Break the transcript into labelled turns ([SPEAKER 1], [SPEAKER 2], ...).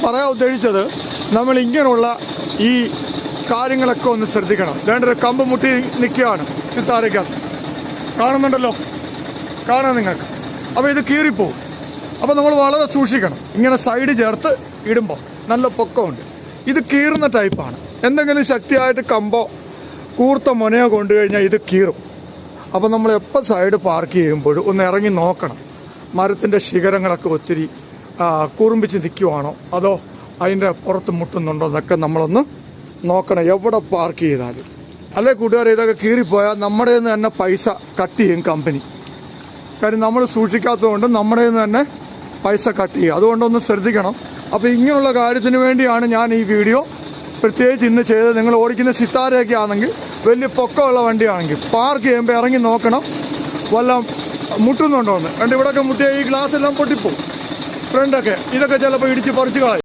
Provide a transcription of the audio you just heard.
[SPEAKER 1] പറയാൻ ഉദ്ദേശിച്ചത് നമ്മൾ ഇങ്ങനെയുള്ള ഈ കാര്യങ്ങളൊക്കെ ഒന്ന് ശ്രദ്ധിക്കണം. വേണ്ടൊരു കമ്പ് മുട്ടി നിൽക്കുകയാണ് സിത്താരയ്ക്കകത്ത്, കാണുന്നുണ്ടല്ലോ, കാണാം നിങ്ങൾക്ക്. അപ്പോൾ ഇത് കീറിപ്പോവും. അപ്പോൾ നമ്മൾ വളരെ സൂക്ഷിക്കണം. ഇങ്ങനെ സൈഡ് ചേർത്ത് ഇടുമ്പോൾ നല്ല പൊക്കമുണ്ട്. ഇത് കീറുന്ന ടൈപ്പാണ്. എന്തെങ്കിലും ശക്തിയായിട്ട് കമ്പോ കൂർത്ത മുനയോ കൊണ്ടു കഴിഞ്ഞാൽ ഇത് കീറും. അപ്പോൾ നമ്മൾ എപ്പോൾ സൈഡ് പാർക്ക് ചെയ്യുമ്പോഴും ഒന്ന് ഇറങ്ങി നോക്കണം. മരത്തിൻ്റെ ശിഖരങ്ങളൊക്കെ ഒത്തിരി കുറുമ്പിച്ച് നിൽക്കുവാണോ അതോ അതിൻ്റെ പുറത്ത് മുട്ടുന്നുണ്ടോ എന്നൊക്കെ നമ്മളൊന്ന് നോക്കണം എവിടെ പാർക്ക് ചെയ്താലും. അല്ലേ കൂട്ടുകാരെ, ഇതൊക്കെ കീറിപ്പോയാൽ നമ്മുടെ നിന്ന് തന്നെ പൈസ കട്ട് ചെയ്യും കമ്പനി. കാര്യം നമ്മൾ സൂക്ഷിക്കാത്തതുകൊണ്ട് നമ്മുടെ നിന്ന് തന്നെ പൈസ കട്ട് ചെയ്യും. അതുകൊണ്ടൊന്ന് ശ്രദ്ധിക്കണം. അപ്പോൾ ഇങ്ങനെയുള്ള കാര്യത്തിന് വേണ്ടിയാണ് ഞാൻ ഈ വീഡിയോ പ്രത്യേകിച്ച് ഇന്ന് ചെയ്തത്. നിങ്ങൾ ഓടിക്കുന്ന സിത്താരയൊക്കെ ആണെങ്കിൽ, വലിയ പൊക്കമുള്ള വണ്ടിയാണെങ്കിൽ പാർക്ക് ചെയ്യുമ്പോൾ ഇറങ്ങി നോക്കണം വല്ലതും മുട്ടുന്നുണ്ടോ എന്ന്. കണ്ട് ഇവിടെയൊക്കെ മുട്ടിയ ഈ ഗ്ലാസ് എല്ലാം പൊട്ടിപ്പോവും. ഫ്രണ്ടൊക്കെ ഇതൊക്കെ ചിലപ്പോൾ ഇടിച്ച് പറിച്ച് കളയും.